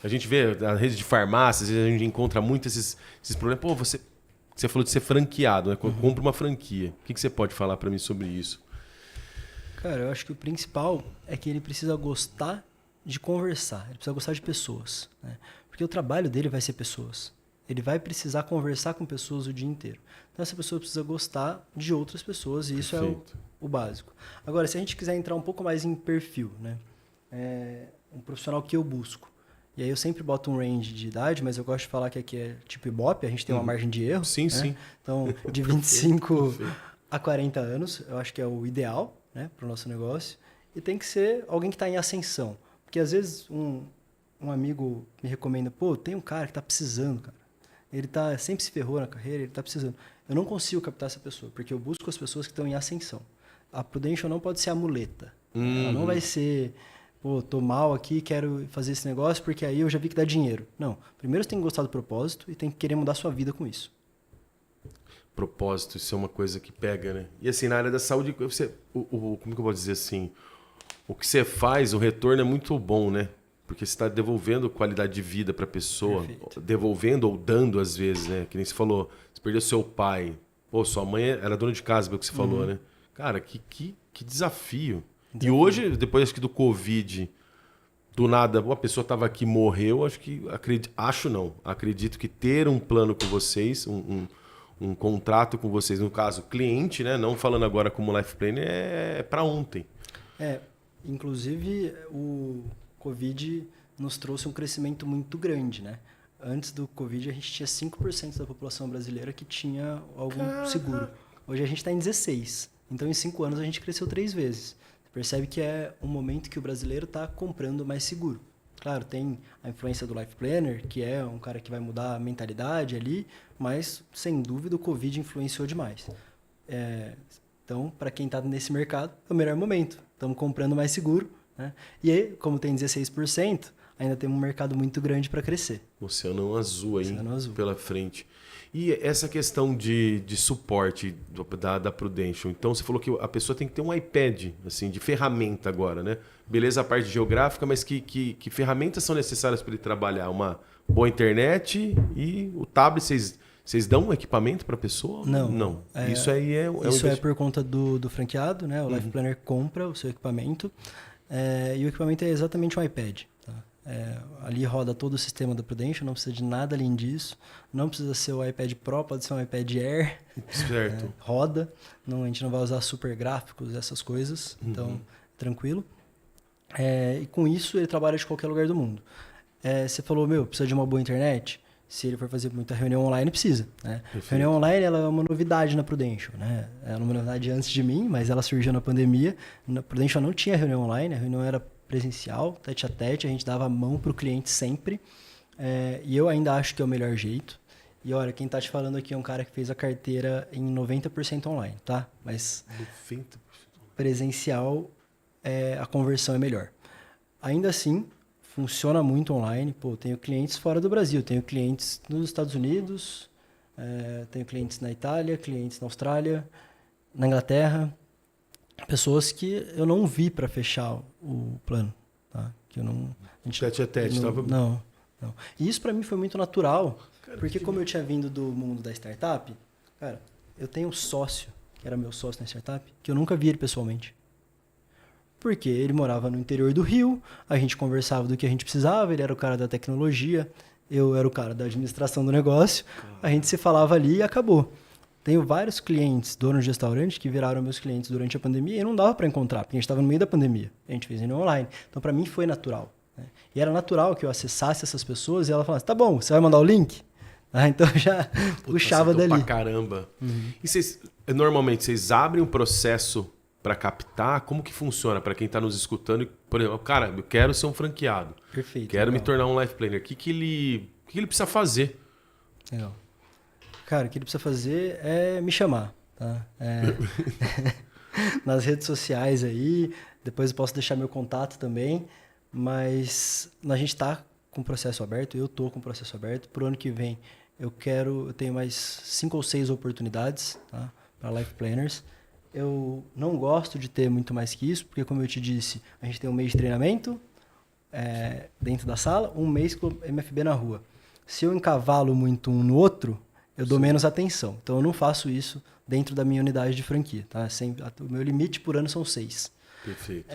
a gente vê na rede de farmácias, às vezes a gente encontra muito esses problemas. Pô, você falou de ser franqueado, né? Compra uma franquia. O que você pode falar para mim sobre isso? Cara, eu acho que o principal é que ele precisa gostar de conversar, ele precisa gostar de pessoas, né? Porque o trabalho dele vai ser pessoas. Ele vai precisar conversar com pessoas o dia inteiro. Então essa pessoa precisa gostar de outras pessoas e isso é o básico. Agora, se a gente quiser entrar um pouco mais em perfil, né? Um profissional que eu busco. E aí eu sempre boto um range de idade, mas eu gosto de falar que aqui é tipo Ibope, a gente tem uma margem de erro. Sim, né? sim. Então, de 25 a 40 anos, eu acho que é o ideal, né, para o nosso negócio. E tem que ser alguém que está em ascensão. Porque às vezes um amigo me recomenda, pô, tem um cara que está precisando, cara. Ele sempre se ferrou na carreira, ele está precisando. Eu não consigo captar essa pessoa, porque eu busco as pessoas que estão em ascensão. A Prudential não pode ser a muleta. Ela não vai ser, pô, tô mal aqui, quero fazer esse negócio porque aí eu já vi que dá dinheiro. Não. Primeiro você tem que gostar do propósito e tem que querer mudar sua vida com isso. Propósito, isso é uma coisa que pega, né? E assim, na área da saúde, como que eu vou dizer assim? O que você faz, o retorno é muito bom, né? Porque você está devolvendo qualidade de vida para a pessoa. Perfeito. Devolvendo ou dando, às vezes, né? Que nem você falou, você perdeu seu pai. Pô, sua mãe era dona de casa, pelo que você falou, né? Cara, que desafio. E hoje, depois acho que do Covid, do nada, uma pessoa estava aqui e morreu, acredito que ter um plano com vocês, um contrato com vocês, no caso, cliente, né? Não falando agora como Life Planner, é para ontem. Inclusive, o Covid nos trouxe um crescimento muito grande, né? Antes do Covid, a gente tinha 5% da população brasileira que tinha algum seguro. Hoje a gente está em 16%. Então, em 5 anos, a gente cresceu 3 vezes. Você percebe que é um momento que o brasileiro está comprando mais seguro. Claro, tem a influência do Life Planner, que é um cara que vai mudar a mentalidade ali, mas, sem dúvida, o Covid influenciou demais. Então, para quem está nesse mercado, é o melhor momento. Estamos comprando mais seguro, né? E aí, como tem 16%, ainda temos um mercado muito grande para crescer. Oceano azul aí Oceano azul. pela frente. E essa questão de suporte da Prudential, então você falou que a pessoa tem que ter um iPad, assim, de ferramenta agora, né? Beleza a parte geográfica, mas que ferramentas são necessárias para ele trabalhar? Uma boa internet e o tablet, vocês dão um equipamento para a pessoa? Não. Não. Isso aí Isso é por conta do franqueado, né? O Life Planner compra o seu equipamento e o equipamento é exatamente um iPad. Tá? Ali roda todo o sistema da Prudential, não precisa de nada além disso. Não precisa ser o iPad Pro, pode ser um iPad Air. Certo. Roda, a gente não vai usar super gráficos, essas coisas, então tranquilo. E com isso ele trabalha de qualquer lugar do mundo. Você falou, precisa de uma boa internet? Se ele for fazer muita reunião online, precisa. Né? Reunião online ela é uma novidade na Prudential. Né? Ela é uma novidade antes de mim, mas ela surgiu na pandemia. Na Prudential não tinha reunião online, a reunião era presencial, tete a tete, a gente dava a mão para o cliente sempre. E eu ainda acho que é o melhor jeito. E olha, quem está te falando aqui é um cara que fez a carteira em 90% online, tá? Mas 90%. presencial, a conversão é melhor. Ainda assim, funciona muito online. Pô, tenho clientes fora do Brasil, tenho clientes nos Estados Unidos, tenho clientes na Itália, clientes na Austrália, na Inglaterra. Pessoas que eu não vi para fechar o plano. Tá? Que eu não, Tete a tete, tava... Não. E isso para mim foi muito natural, porque como eu tinha vindo do mundo da startup, cara, eu tenho um sócio, que era meu sócio na startup, que eu nunca vi ele pessoalmente. Porque ele morava no interior do Rio, a gente conversava do que a gente precisava, ele era o cara da tecnologia, eu era o cara da administração do negócio, a gente se falava ali e acabou. Tenho vários clientes, donos de restaurante, que viraram meus clientes durante a pandemia e não dava para encontrar, porque a gente estava no meio da pandemia. A gente fez reunião online. Então, para mim, foi natural. Né? E era natural que eu acessasse essas pessoas e ela falasse, tá bom, você vai mandar o link? Então, já puxava dali. Pra caramba. E normalmente, vocês abrem um processo para captar? Como que funciona para quem está nos escutando? Por exemplo, cara, eu quero ser um franqueado. Perfeito. Quero me tornar um life planner. O que ele precisa fazer? Legal. Cara, o que ele precisa fazer é me chamar, tá? Nas redes sociais aí, depois eu posso deixar meu contato também, mas a gente está com o processo aberto, eu estou com o processo aberto. Pro ano que vem eu tenho mais 5 ou 6 oportunidades, tá? Para life planners. Eu não gosto de ter muito mais que isso, porque como eu te disse, a gente tem um mês de treinamento dentro da sala, um mês com MFB na rua. Se eu encavalo muito um no outro, eu dou menos atenção. Então, eu não faço isso dentro da minha unidade de franquia. Tá? O meu limite por ano são 6. Perfeito.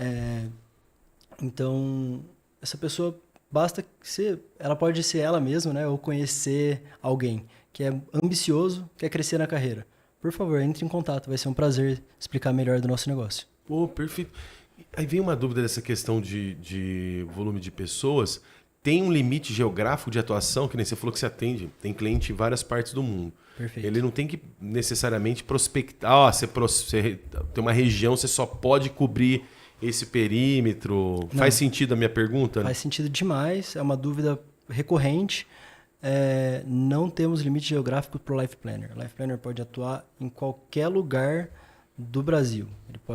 Então, essa pessoa, ela pode ser ela mesma, né? Ou conhecer alguém que é ambicioso, quer crescer na carreira. Por favor, entre em contato. Vai ser um prazer explicar melhor do nosso negócio. Pô, perfeito. Aí vem uma dúvida dessa questão de volume de pessoas. Tem um limite geográfico de atuação, que nem você falou que você atende, tem cliente em várias partes do mundo. Perfeito. Ele não tem que necessariamente prospectar, você tem uma região, você só pode cobrir esse perímetro. Não. Faz sentido a minha pergunta? Faz sentido demais, é uma dúvida recorrente. Não temos limite geográfico para o Life Planner. O Life Planner pode atuar em qualquer lugar do Brasil. O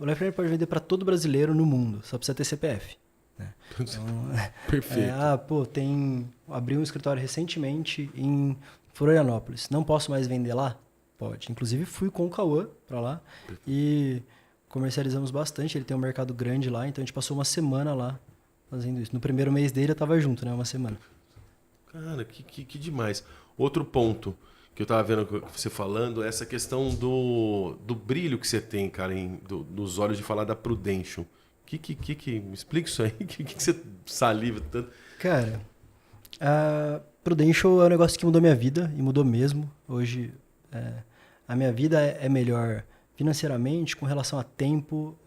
Life Planner pode vender para todo brasileiro no mundo, só precisa ter CPF. Então, perfeito. Abri um escritório recentemente em Florianópolis. Não posso mais vender lá? Pode. Inclusive fui com o Cauã para lá e comercializamos bastante. Ele tem um mercado grande lá, então a gente passou uma semana lá fazendo isso. No primeiro mês dele eu estava junto, né? Uma semana. Cara, que demais. Outro ponto que eu estava vendo você falando é essa questão do brilho que você tem, cara, nos olhos de falar da Prudential. Me explica isso aí. O que você saliva tanto? Cara, a Prudential é um negócio que mudou minha vida e mudou mesmo. Hoje, a minha vida é melhor financeiramente, com relação a tempo.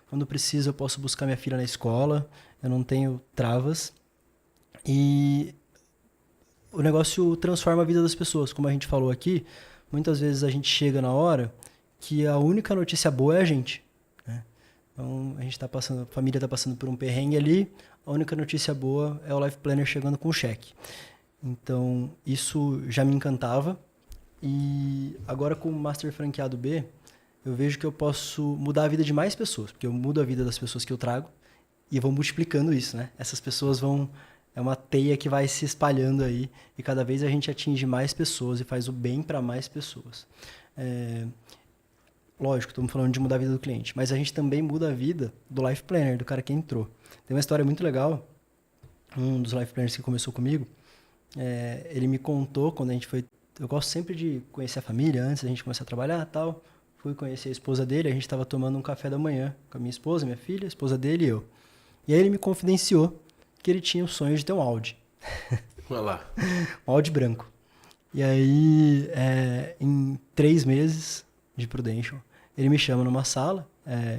Quando preciso, eu posso buscar minha filha na escola. Eu não tenho travas. E o negócio transforma a vida das pessoas. Como a gente falou aqui, muitas vezes a gente chega na hora que a única notícia boa é a gente. Então, a família está passando por um perrengue ali, a única notícia boa é o Life Planner chegando com o cheque. Então, isso já me encantava. E agora com o Master Franqueado B, eu vejo que eu posso mudar a vida de mais pessoas, porque eu mudo a vida das pessoas que eu trago E eu vou multiplicando isso, né? Essas pessoas vão... É uma teia que vai se espalhando aí e cada vez a gente atinge mais pessoas e faz o bem para mais pessoas. Lógico, estamos falando de mudar a vida do cliente, mas a gente também muda a vida do Life Planner, do cara que entrou. Tem uma história muito legal, um dos Life Planners que começou comigo, ele me contou quando a gente foi... Eu gosto sempre de conhecer a família antes da gente começar a trabalhar e tal. Fui conhecer a esposa dele, a gente estava tomando um café da manhã com a minha esposa, minha filha, a esposa dele e eu. E aí ele me confidenciou que ele tinha o sonho de ter um Audi. Olha lá. Um Audi branco. E aí, em 3 meses de Prudential, ele me chama numa sala,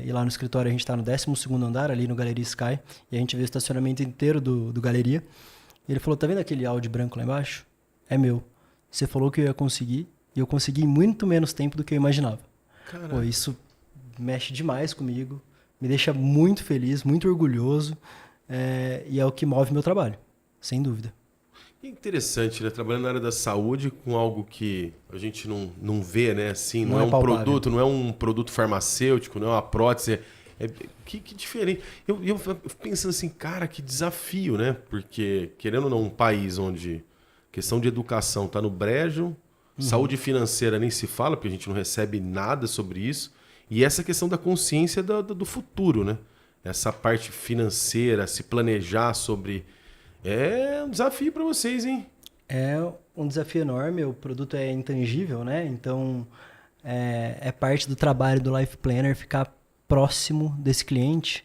e lá no escritório a gente está no 12º andar, ali no Galeria Sky, e a gente vê o estacionamento inteiro do Galeria. E ele falou, tá vendo aquele Audi branco lá embaixo? É meu. Você falou que eu ia conseguir, e eu consegui em muito menos tempo do que eu imaginava. Pô, isso mexe demais comigo, me deixa muito feliz, muito orgulhoso, e é o que move meu trabalho, sem dúvida. É interessante, né? Trabalhando na área da saúde com algo que a gente não vê, né? Assim, não é um palpável. produto, não é um produto farmacêutico, não é uma prótese. Que diferente. Eu fico pensando assim, cara, que desafio, né? Porque, querendo ou não, um país onde questão de educação está no brejo, saúde financeira nem se fala, porque a gente não recebe nada sobre isso. E essa questão da consciência do futuro, né? Essa parte financeira, se planejar sobre... É um desafio para vocês, hein? É um desafio enorme, o produto é intangível, né? Então, é parte do trabalho do Life Planner ficar próximo desse cliente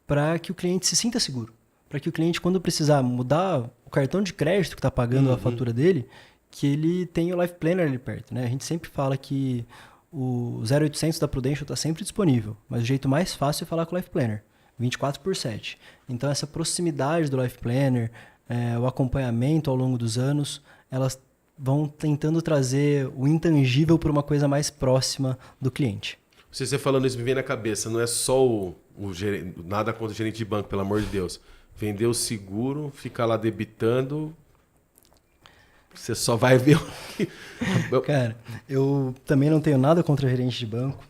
para que o cliente se sinta seguro. Para que o cliente, quando precisar mudar o cartão de crédito que está pagando a fatura dele, que ele tenha o Life Planner ali perto, né? A gente sempre fala que o 0800 da Prudential está sempre disponível, mas o jeito mais fácil é falar com o Life Planner. 24/7. Então, essa proximidade do Life Planner, o acompanhamento ao longo dos anos, elas vão tentando trazer o intangível para uma coisa mais próxima do cliente. Você falando isso me vem na cabeça, não é só o gerente, nada contra o gerente de banco, pelo amor de Deus. Vender o seguro, ficar lá debitando, você só vai ver o que... Cara, eu também não tenho nada contra gerente de banco,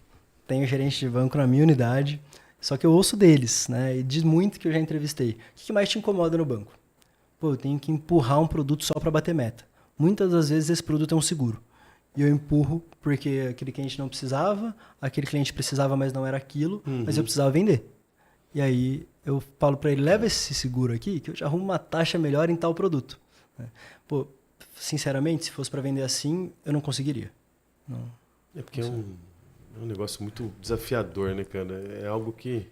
tenho gerente de banco na minha unidade, só que eu ouço deles, né? E diz muito que eu já entrevistei. O que mais te incomoda no banco? Pô, eu tenho que empurrar um produto só para bater meta. Muitas das vezes esse produto é um seguro. E eu empurro porque aquele cliente não precisava, aquele cliente precisava, mas não era aquilo, mas eu precisava vender. E aí eu falo para ele, leva esse seguro aqui que eu já arrumo uma taxa melhor em tal produto. Pô, sinceramente, se fosse para vender assim, eu não conseguiria. Não. É porque é um negócio muito desafiador, né, cara? É algo que...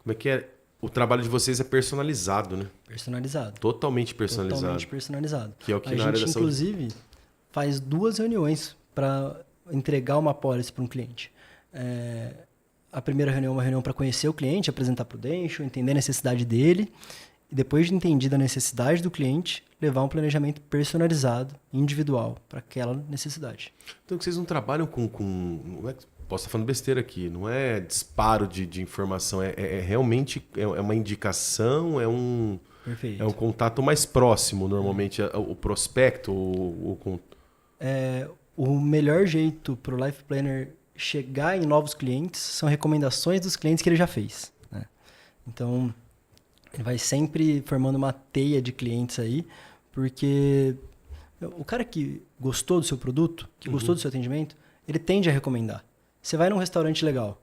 Como é que é? O trabalho de vocês é personalizado, né? Personalizado. Totalmente personalizado. Totalmente personalizado. Que é o que a na área gente, da saúde... inclusive, faz 2 reuniões para entregar uma pólice para um cliente. A primeira reunião é uma reunião para conhecer o cliente, apresentar para o Prudential, entender a necessidade dele. E depois de entendida a necessidade do cliente, levar um planejamento personalizado, individual, para aquela necessidade. Então, que vocês não trabalham com não é, posso estar falando besteira aqui, não é disparo de informação, realmente uma indicação, Perfeito. É um contato mais próximo, normalmente, o prospecto, O melhor jeito para o Life Planner chegar em novos clientes são recomendações dos clientes que ele já fez, né? Então, ele vai sempre formando uma teia de clientes aí, porque o cara que gostou do seu produto, que gostou do seu atendimento, ele tende a recomendar. Você vai num restaurante legal,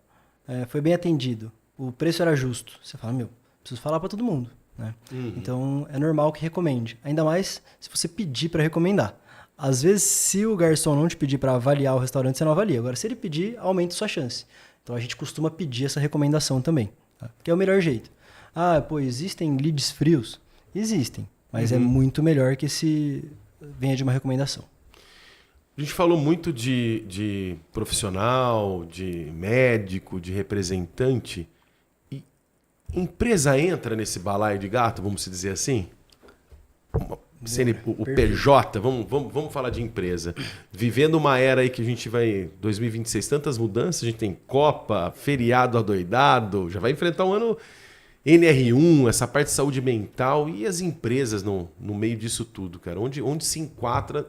foi bem atendido, o preço era justo, você fala, preciso falar para todo mundo, né? Então, é normal que recomende, ainda mais se você pedir para recomendar. Às vezes, se o garçom não te pedir para avaliar o restaurante, você não avalia. Agora, se ele pedir, aumenta a sua chance. Então, a gente costuma pedir essa recomendação também, tá? Que é o melhor jeito. Pô, existem leads frios? Existem, mas é muito melhor que se venha de uma recomendação. A gente falou muito de profissional, de médico, de representante. E empresa entra nesse balaio de gato, vamos dizer assim? O PJ, vamos falar de empresa. Vivendo uma era aí que a gente vai... 2026, tantas mudanças, a gente tem Copa, feriado adoidado, já vai enfrentar um ano NR1, essa parte de saúde mental e as empresas no meio disso tudo, cara. Onde se enquadra,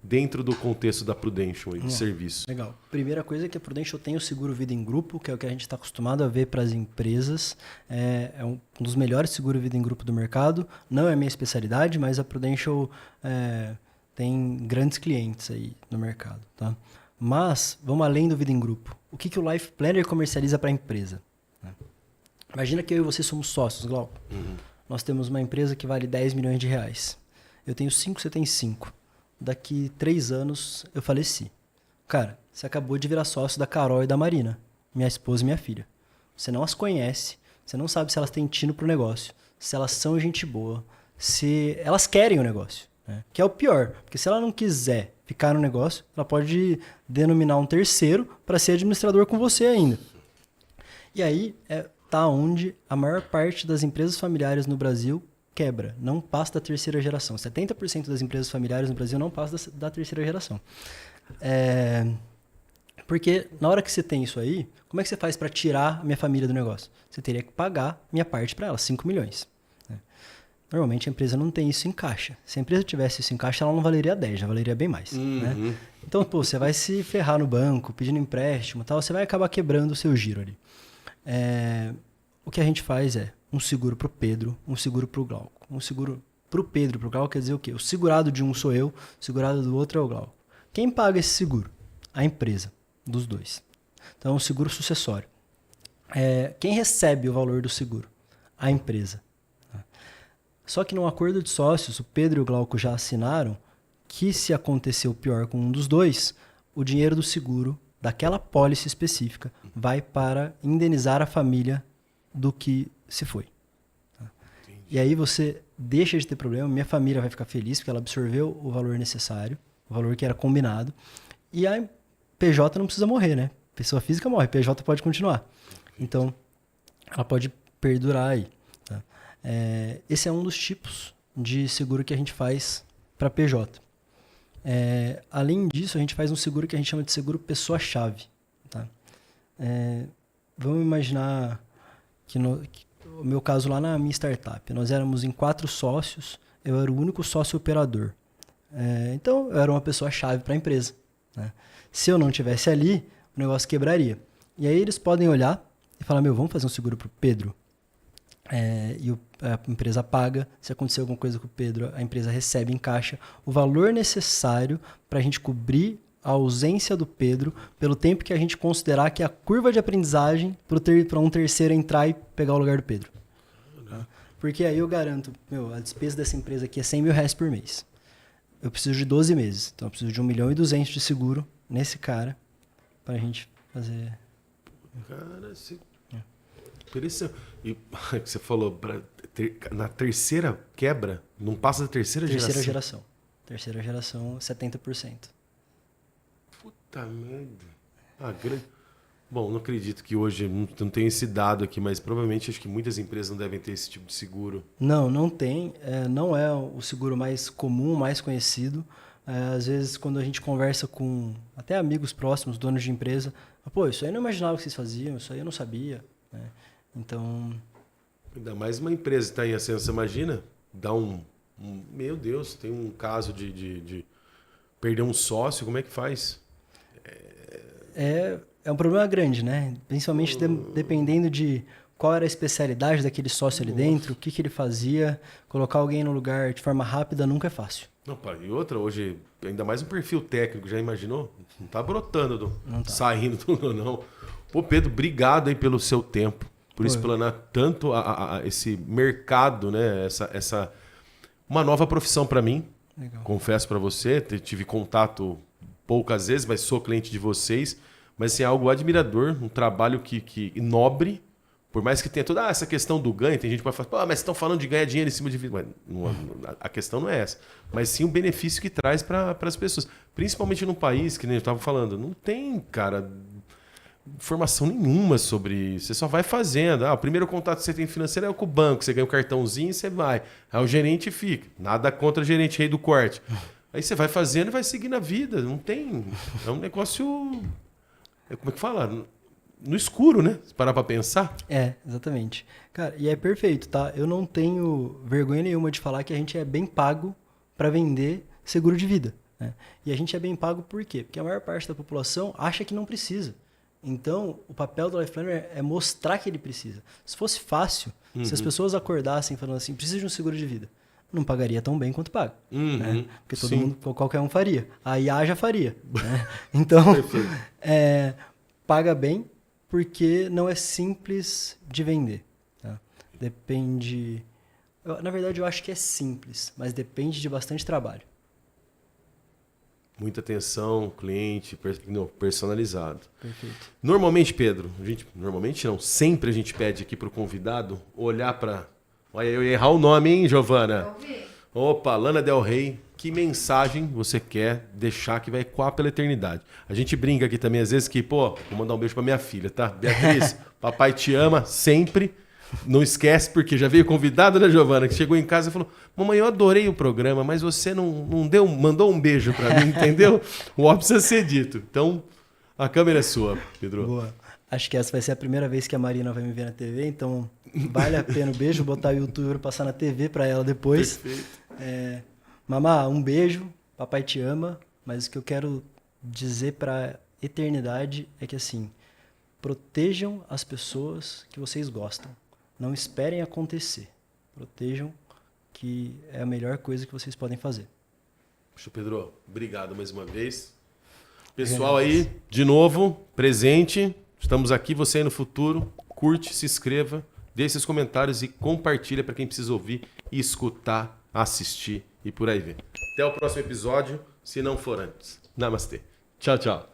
dentro do contexto da Prudential de serviço? Legal. Primeira coisa é que a Prudential tem o seguro vida em grupo, que é o que a gente está acostumado a ver para as empresas. É um dos melhores seguros vida em grupo do mercado. Não é a minha especialidade, mas a Prudential tem grandes clientes aí no mercado. Tá? Mas, vamos além do vida em grupo. O que o Life Planner comercializa para a empresa? Imagina que eu e você somos sócios, Glauco. Nós temos uma empresa que vale 10 milhões de reais. Eu tenho 5, você tem 5. Daqui 3 anos eu faleci. Cara, você acabou de virar sócio da Carol e da Marina, minha esposa e minha filha. Você não as conhece, você não sabe se elas têm tino pro negócio, se elas são gente boa, se elas querem o negócio. Né? Que é o pior, porque se ela não quiser ficar no negócio, ela pode denominar um terceiro para ser administrador com você ainda. E aí tá onde a maior parte das empresas familiares no Brasil quebra, não passa da terceira geração. 70% das empresas familiares no Brasil não passa da terceira geração. Porque na hora que você tem isso aí, como é que você faz para tirar a minha família do negócio? Você teria que pagar minha parte para ela, 5 milhões. Né? Normalmente a empresa não tem isso em caixa. Se a empresa tivesse isso em caixa, ela não valeria 10, já valeria bem mais. Né? Então, você vai se ferrar no banco, pedindo empréstimo e tal, você vai acabar quebrando o seu giro ali. O que a gente faz é um seguro para o Pedro, um seguro para o Glauco. Um seguro para o Pedro, para o Glauco, quer dizer o quê? O segurado de um sou eu, o segurado do outro é o Glauco. Quem paga esse seguro? A empresa, dos dois. Então, é um seguro sucessório. Quem recebe o valor do seguro? A empresa. Só que no acordo de sócios, o Pedro e o Glauco já assinaram que se acontecer o pior com um dos dois, o dinheiro do seguro, daquela pólice específica, vai para indenizar a família do que se foi. E aí você deixa de ter problema, minha família vai ficar feliz porque ela absorveu o valor necessário, o valor que era combinado, e a PJ não precisa morrer, né? Pessoa física morre, PJ pode continuar. Então, ela pode perdurar aí. Tá? Esse é um dos tipos de seguro que a gente faz para PJ. Além disso, a gente faz um seguro que a gente chama de seguro pessoa-chave. Tá? Vamos imaginar que o meu caso lá na minha startup, nós éramos em 4 sócios, eu era o único sócio operador. Então, eu era uma pessoa-chave para a empresa. Né? Se eu não tivesse ali, o negócio quebraria. E aí eles podem olhar e falar, vamos fazer um seguro para o Pedro? E a empresa paga. Se acontecer alguma coisa com o Pedro, a empresa recebe em caixa o valor necessário para a gente cobrir a ausência do Pedro pelo tempo que a gente considerar que é a curva de aprendizagem para um terceiro entrar e pegar o lugar do Pedro. Tá? Porque aí eu garanto, a despesa dessa empresa aqui é 100 mil reais por mês. Eu preciso de 12 meses. Então eu preciso de 1.200.000 de seguro nesse cara para a gente fazer... Cara, e que você falou, na terceira quebra, não passa da terceira geração? Terceira geração, 70%. Puta merda. Bom, não acredito que hoje, não tem esse dado aqui, mas provavelmente acho que muitas empresas não devem ter esse tipo de seguro. Não tem. Não é o seguro mais comum, mais conhecido. Às vezes, quando a gente conversa com até amigos próximos, donos de empresa, isso aí eu não imaginava que vocês faziam, isso aí eu não sabia. Né? Então... Ainda mais uma empresa que está em ascensão, você imagina? Dá meu Deus, tem um caso de perder um sócio, como é que faz? É um problema grande, né? Principalmente dependendo de qual era a especialidade daquele sócio ali dentro, o que ele fazia. Colocar alguém no lugar de forma rápida nunca é fácil. Não, e outra, hoje, ainda mais um perfil técnico, já imaginou? Não tá brotando, saindo tudo, não. Pô, Pedro, obrigado aí pelo seu tempo, por explanar tanto esse mercado, né? Uma nova profissão para mim. Legal. Confesso para você, tive contato poucas vezes, mas sou cliente de vocês. Mas assim, é algo admirador, um trabalho que nobre, por mais que tenha toda essa questão do ganho. Tem gente que pode falar, mas vocês estão falando de ganhar dinheiro em cima de vida. A questão não é essa. Mas sim o benefício que traz para as pessoas. Principalmente num país, que nem eu estava falando, não tem, cara, informação nenhuma sobre isso. Você só vai fazendo. O primeiro contato que você tem financeiro é com o banco. Você ganha um cartãozinho e você vai. Aí o gerente fica. Nada contra o gerente rei do corte. Aí você vai fazendo e vai seguindo a vida. Não tem... É um negócio... Como é que fala? No escuro, né? Se parar pra pensar. Exatamente. Cara, e é perfeito, tá? Eu não tenho vergonha nenhuma de falar que a gente é bem pago para vender seguro de vida. né? E a gente é bem pago por quê? Porque a maior parte da população acha que não precisa. Então, o papel do Life Planner é mostrar que ele precisa. Se fosse fácil, se as pessoas acordassem falando assim, precisa de um seguro de vida, não pagaria tão bem quanto paga. Né? Porque todo mundo, qualquer um faria. A IA já faria. Né? Então, paga bem porque não é simples de vender. Tá? Depende... Na verdade, eu acho que é simples, mas depende de bastante trabalho. Muita atenção, cliente, personalizado. Perfeito. Normalmente, Pedro, normalmente não, sempre a gente pede aqui para o convidado olhar para... Olha, eu ia errar o nome, hein, Giovana? Opa, Lana Del Rey. Que mensagem você quer deixar que vai ecoar pela eternidade? A gente brinca aqui também, às vezes, que, vou mandar um beijo para minha filha, tá? Beatriz, papai te ama sempre. Não esquece, porque já veio convidada, né, Giovana? Que chegou em casa e falou: mamãe, eu adorei o programa, mas você não mandou um beijo pra mim, entendeu? O óbvio precisa ser dito. Então, a câmera é sua, Pedro. Boa. Acho que essa vai ser a primeira vez que a Marina vai me ver na TV, então vale a pena o beijo, botar o YouTube passar na TV pra ela depois. Perfeito. Mamá, um beijo, papai te ama, mas o que eu quero dizer pra eternidade é que, assim, protejam as pessoas que vocês gostam. Não esperem acontecer. Protejam, que é a melhor coisa que vocês podem fazer. Puxa, Pedro, obrigado mais uma vez. Pessoal aí, de novo, presente. Estamos aqui, você aí no futuro. Curte, se inscreva, deixe seus comentários e compartilha para quem precisa ouvir e escutar, assistir e por aí ver. Até o próximo episódio, se não for antes. Namastê. Tchau, tchau.